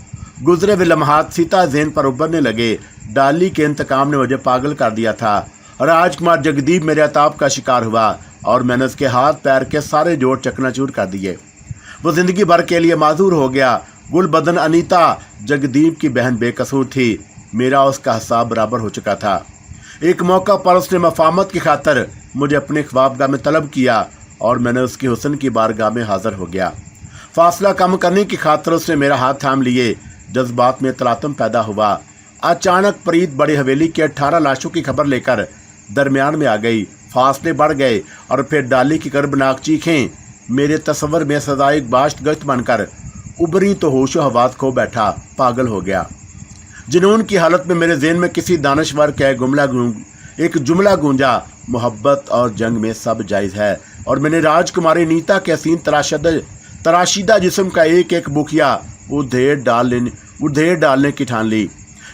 गुजरे हुए लम्हात सीता जहन पर उभरने लगे। डाली के इंतकाम ने मुझे पागल कर दिया था। राजकुमार जगदीप मेरे अताब का शिकार हुआ और मैंने उसके हाथ पैर के सारे जोड़ चकनाचूर कर दिए। वो ज़िंदगी भर के लिए माजूर हो गया। गुलबदन अनीता जगदीप की बहन बेकसूर थी। मेरा उसका हिसाब बराबर हो चुका था। एक मौका पर उसने मफामत की खातर मुझे अपने ख्वाबगाह में तलब किया और मैंने उसके हुस्न की बारगाह में हाजिर हो गया। फासला कम करने की खातर उसने मेरा हाथ थाम लिए। जज्बात में तलातम पैदा हुआ। अचानक प्रीत बड़ी हवेली के 18 लाशों की खबर लेकर दरमियान में आ गई। फासले बढ़ गए और फिर डाली की कर्बनाक चीखें मेरे तस्वर में सदाई बाश्त गश्त बनकर उबरी तो होशो हवास खो बैठा, पागल हो गया। जुनून की हालत में मेरे ज़हन में किसी दानश्वर का एक जुमला गूंजा, मोहब्बत और जंग में सब जायज़ है। और मैंने राजकुमारी नीता के हसीन तराशीदा जिस्म का एक एक बुकिया उधेड़ डालने की ठान ली।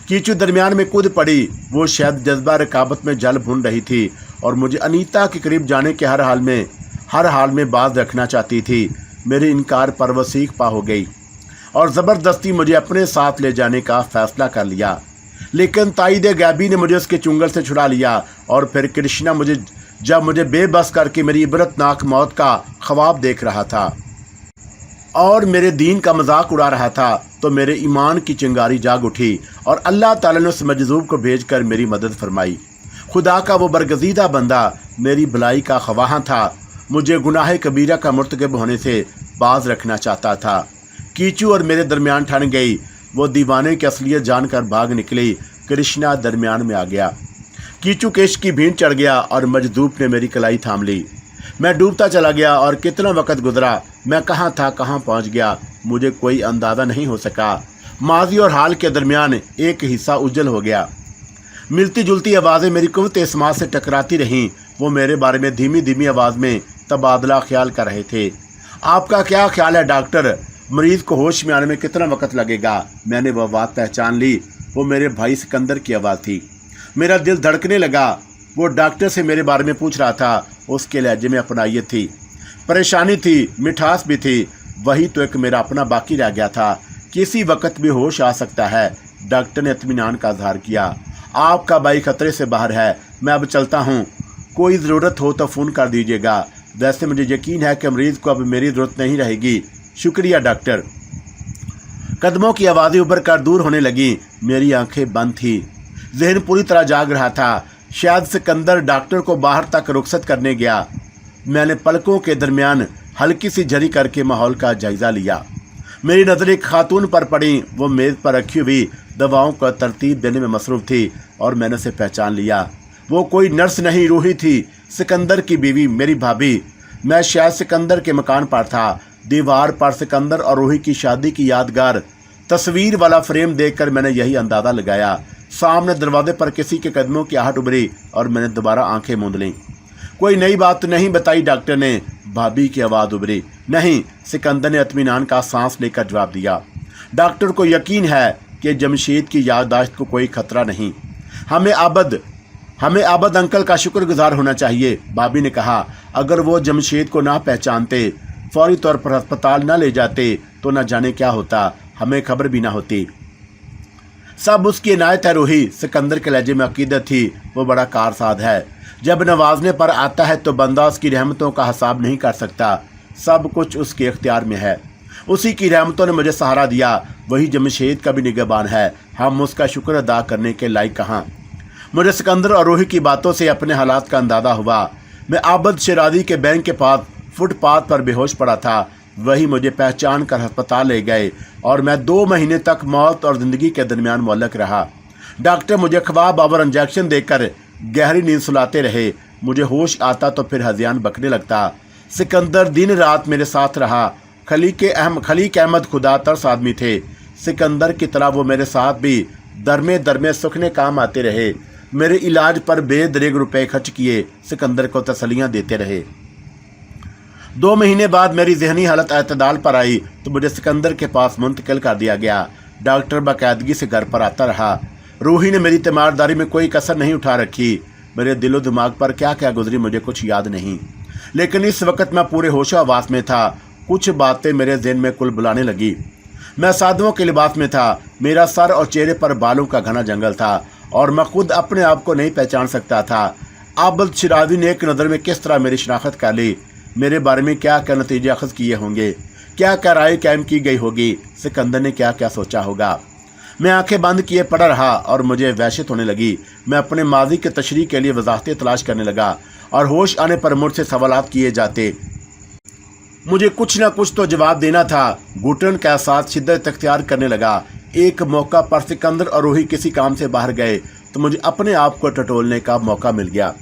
कीचू दरमियान में कूद पड़ी। वो शायद जज्बा रकाबत में जल भून रही थी और मुझे अनीता के करीब जाने के हर हाल में बाज रखना चाहती थी। मेरे इनकार पर वो सीख पा हो गई और ज़बरदस्ती मुझे अपने साथ ले जाने का फैसला कर लिया। लेकिन ताईद गैबी ने मुझे उसके चुंगल से छुड़ा लिया और फिर कृष्णा जब मुझे बेबस करके मेरी इबरतनाक मौत का ख्वाब देख रहा था और मेरे दीन का मजाक उड़ा रहा था, तो मेरे ईमान की चिंगारी जाग उठी और अल्लाह ताला ने उस मजजूब को भेजकर मेरी मदद फरमाई। खुदा का वो बरगजीदा बंदा मेरी भलाई का ख्वाह था, मुझे गुनाह कबीरा का मुर्तकब होने से बाज रखना चाहता था। कीचू और मेरे दरमियान ठन गई। वो दीवाने की असलियत जानकर भाग निकली। कृष्णा दरमियान में आ गया। कीचू केश की भीड़ चढ़ गया और मजदूब ने मेरी कलाई थाम ली। मैं डूबता चला गया और कितना वक्त गुजरा, मैं कहाँ था कहाँ पहुँच गया, मुझे कोई अंदाज़ा नहीं हो सका। माजी और हाल के दरमियान एक हिस्सा उज्जल हो गया। मिलती जुलती आवाज़ें मेरी कुव्वत इस्मात से टकराती रहीं। वो मेरे बारे में धीमी धीमी आवाज़ में तबादला ख्याल कर रहे थे। आपका क्या ख्याल है डॉक्टर? मरीज़ को होश में आने में कितना वक्त लगेगा? मैंने वह बात पहचान ली। वो मेरे भाई सिकंदर की आवाज़ थी। मेरा दिल धड़कने लगा। वो डॉक्टर से मेरे बारे में पूछ रहा था। उसके लहजे में अपनाइयत थी, परेशानी थी, मिठास भी थी। वही तो एक मेरा अपना बाकी रह गया था। किसी वक्त भी होश आ सकता है। डॉक्टर ने इत्मीनान का इजहार किया। आपका भाई खतरे से बाहर है, मैं अब चलता हूँ। कोई ज़रूरत हो तो फ़ोन कर दीजिएगा। वैसे मुझे यकीन है कि मरीज़ को अब मेरी ज़रूरत नहीं रहेगी। शुक्रिया डॉक्टर। कदमों की आवाज़ें उभर कर दूर होने लगी। मेरी आंखें बंद थी, जहन पूरी तरह जाग रहा था। शायद सिकंदर डॉक्टर को बाहर तक रुखसत करने गया। मैंने पलकों के दरमियान हल्की सी झरी करके माहौल का जायज़ा लिया। मेरी नज़र एक खातून पर पड़ी। वो मेज़ पर रखी हुई दवाओं को तरतीब देने में मसरूफ़ थी और मैंने उसे पहचान लिया। वो कोई नर्स नहीं, रूही थी, सिकंदर की बीवी, मेरी भाभी। मैं शायद सिकंदर के मकान पर था। दीवार पर सिकंदर और रूही की शादी की यादगार तस्वीर वाला फ्रेम देखकर मैंने यही अंदाज़ा लगाया। सामने दरवाजे पर किसी के कदमों की आहट उभरी और मैंने दोबारा आंखें मूंद लीं। कोई नई बात तो नहीं बताई डॉक्टर ने? भाभी की आवाज़ उभरी। नहीं, सिकंदर ने इत्मीनान का सांस लेकर जवाब दिया। डॉक्टर को यकीन है कि जमशेद की याददाश्त को कोई खतरा नहीं। हमें आबद अंकल का शुक्रगुजार होना चाहिए, भाभी ने कहा। अगर वो जमशेद को ना पहचानते, फौरी तौर पर अस्पताल ना ले जाते, तो न जाने क्या होता, हमें खबर भी ना होती। सब उसकी इनायत है रूही। सिकंदर के लहजे में अकीदत थी। वो बड़ा कारसाज है। जब नवाजने पर आता है तो बंदा उसकी रहमतों का हिसाब नहीं कर सकता। सब कुछ उसके इख्तियार में है। उसी की रहमतों ने मुझे सहारा दिया। वही जमशेद का भी निगहबान है। हम उसका शुक्र अदा करने के लायक कहाँ। मुझे सिकंदर और रूही की बातों से अपने हालात का अंदाज़ा हुआ। मैं आबद शरादी के बैंक के पास फुटपाथ पर बेहोश पड़ा था। वही मुझे पहचान कर अस्पताल ले गए और मैं 2 महीने तक मौत और ज़िंदगी के दरमियान मुअल्लक रहा। डॉक्टर मुझे ख्वाब आवर इंजेक्शन देकर गहरी नींद सुलाते रहे। मुझे होश आता तो फिर हज़ियान बकने लगता। सिकंदर दिन रात मेरे साथ रहा। खलीक अहमद खुदा तरस आदमी थे। सिकंदर की तरह वो मेरे साथ भी दरमे सुखने काम आते रहे। मेरे इलाज पर बेदरेग रुपए खर्च किए। सिकंदर को तसलियाँ देते रहे। 2 महीने बाद मेरी जहनी हालत एतदाल पर आई तो मुझे सिकंदर के पास मुंतकिल कर दिया गया। डॉक्टर बाकायदगी से घर पर आता रहा। रूही ने मेरी तीमारदारी में कोई कसर नहीं उठा रखी। मेरे दिलो दिमाग पर क्या क्या गुजरी मुझे कुछ याद नहीं, लेकिन इस वक्त मैं पूरे होशो हवास में था। कुछ बातें मेरे जहन में कुल बुलाने लगी। मैं साधुओं के लिबास में था। मेरा सर और चेहरे पर बालों का घना जंगल था और मैं खुद अपने आप को नहीं पहचान सकता था। आबद शरादी ने एक नज़र में किस तरह मेरी शनाख्त कर ली। मेरे बारे में क्या क्या नतीजे अखज़ किए होंगे, क्या क्या राय कायम की गई होगी, सिकंदर ने क्या क्या सोचा होगा। मैं आंखें बंद किए पड़ा रहा और मुझे वहशत होने लगी। मैं अपने माजी के तशरीह के लिए वजाहतें तलाश करने लगा और होश आने पर मुझसे सवालात किए जाते। मुझे कुछ ना कुछ तो जवाब देना था। घुटन के साथ शिद्दत इख्तियार करने लगा। एक मौका पर सिकंदर और रूही किसी काम से बाहर गए तो मुझे अपने आप को टटोलने का मौका मिल गया।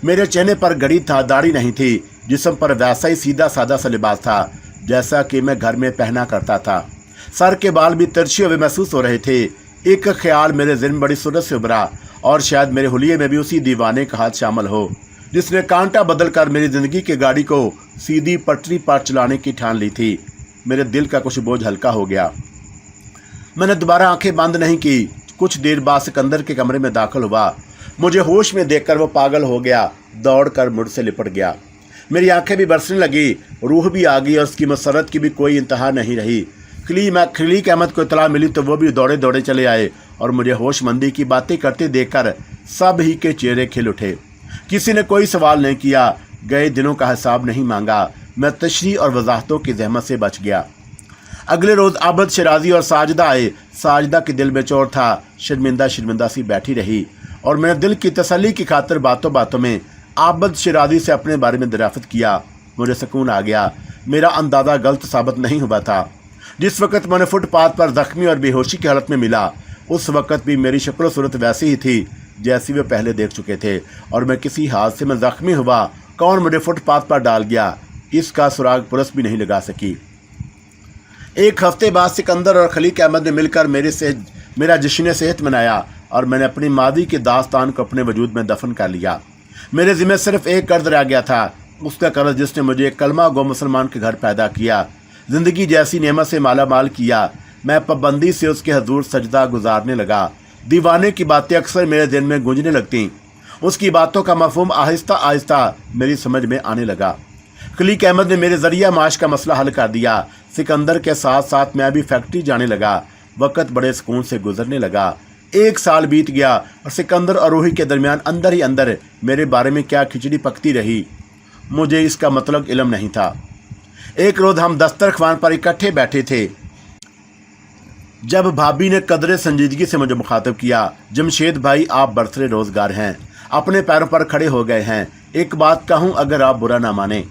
मेरे चेहरे पर गड़ी था, दाढ़ी नहीं थी। जिस्म पर वैसा ही सीधा सादा सा लिबास था जैसा कि मैं घर में पहना करता था। सर के बाल भी तिरछे हुए महसूस हो रहे थे। एक ख्याल मेरे ज़हन में बड़ी सूरत से उभरा और शायद मेरे हुलिये में भी उसी दीवाने का हाथ शामिल हो जिसने कांटा बदल कर मेरी ज़िंदगी की गाड़ी को सीधी पटरी पर चलाने की ठान ली थी। मेरे दिल का कुछ बोझ हल्का हो गया। मैंने दोबारा आंखें बंद नहीं की। कुछ देर बाद सिकंदर के कमरे में दाखिल हुआ। मुझे होश में देखकर वो पागल हो गया, दौड़कर मुझसे लिपट गया। मेरी आंखें भी बरसने लगी, रूह भी आ गई और उसकी मसरत की भी कोई इंतहा नहीं रही। खलीक अहमद को इतला मिली तो वो भी दौड़े दौड़े चले आए और मुझे होशमंदी की बातें करते देखकर सब ही के चेहरे खिल उठे। किसी ने कोई सवाल नहीं किया, गए दिनों का हिसाब नहीं मांगा। मैं तशरीह और वजाहतों की जहमत से बच गया। अगले रोज़ आबद शिराजी और साजिदा आए। साजिदा के दिल में चोट था, शर्मिंदा सी बैठी रही और मैंने दिल की तसल्ली की खातिर बातों बातों में आबद शिराजी से अपने बारे में दरियाफ्त किया। मुझे सुकून आ गया, मेरा अंदाज़ा गलत साबित नहीं हुआ था। जिस वक्त मैंने फुटपाथ पर जख्मी और बेहोशी की हालत में मिला, उस वक्त भी मेरी शक्ल सूरत वैसी ही थी जैसी वे पहले देख चुके थे और मैं किसी हादसे में जख्मी हुआ, कौन मुझे फुटपाथ पर डाल गया, इसका सुराग पुलिस भी नहीं लगा सकी। एक हफ्ते बाद सिकंदर और खलीक अहमद ने मिलकर मेरा जश्न सेहत मनाया और मैंने अपनी मादी के दास्तान को अपने वजूद में दफन कर लिया। मेरे ज़िम्मे सिर्फ एक कर्ज रह गया था, उसका कर्ज जिसने मुझे एक कलमा गो मुसलमान के घर पैदा किया, ज़िंदगी जैसी नेमत से माला माल किया। मैं पाबंदी से उसके हजूर सजदा गुजारने लगा। दीवाने की बातें अक्सर मेरे दिल में गूंजने लगती। उसकी बातों का मफहूम आहिस्ता आहिस्ता मेरी समझ में आने लगा। खलीक अहमद ने मेरे ज़रिया माश का मसला हल कर दिया। सिकंदर के साथ साथ मैं भी फैक्ट्री जाने लगा। वक्त बड़े सुकून से गुजरने लगा। 1 साल बीत गया और सिकंदर और रूही के दरमियान अंदर ही अंदर मेरे बारे में क्या खिचड़ी पकती रही, मुझे इसका मतलब इल्म नहीं था। एक रोज़ हम दस्तरखान पर इकट्ठे बैठे थे जब भाभी ने कदरे संजीदगी से मुझे मुखातब किया। जमशेद भाई, आप बरसरे रोज़गार हैं, अपने पैरों पर खड़े हो गए हैं। एक बात कहूँ, अगर आप बुरा ना माने,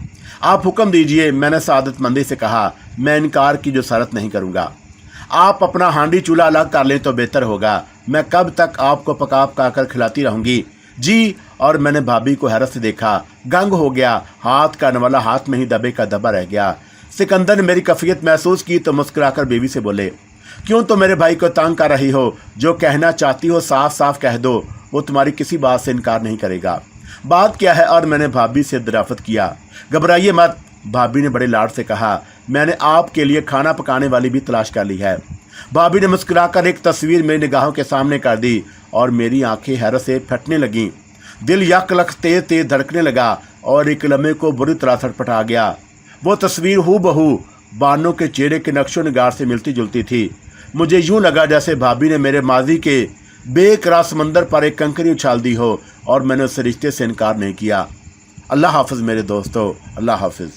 आप हुक्म दीजिए। मैंने सादतमंदी से कहा, मैं इनकार की जो शरत नहीं करूँगा। आप अपना हांडी चूल्हा अलग कर लें तो बेहतर होगा। मैं कब तक आपको पका कर खिलाती रहूँगी जी। और मैंने भाभी को हैरत से देखा, गंग हो गया, हाथ का नवाला हाथ में ही दबे का दबा रह गया। सिकंदर ने मेरी कफियत महसूस की तो मुस्कुराकर बीवी से बोले, क्यों तो मेरे भाई को तंग कर रही हो? जो कहना चाहती हो साफ साफ कह दो, वो तुम्हारी किसी बात से इनकार नहीं करेगा। बात क्या है? और मैंने भाभी से दरियाफ्त किया। घबराइए मत, भाभी ने बड़े लाड से कहा, मैंने आपके लिए खाना पकाने वाली भी तलाश कर ली है। भाभी ने मुस्कुराकर एक तस्वीर मेरी निगाहों के सामने कर दी और मेरी आंखें हैरत से फटने लगीं। दिल यक लख तेज तेज धड़कने लगा और एक लम्हे को बुरी तरह छटपटा गया। वो तस्वीर हूबहू बानों के चेहरे के नक्शो निगार से मिलती जुलती थी। मुझे यूं लगा जैसे भाभी ने मेरे माजी के बेकरार समंदर पर एक कंकरी उछाल दी हो और मैंने उस रिश्ते से इनकार नहीं किया। अल्लाह हाफिज़ मेरे दोस्तों, अल्लाह हाफिज़।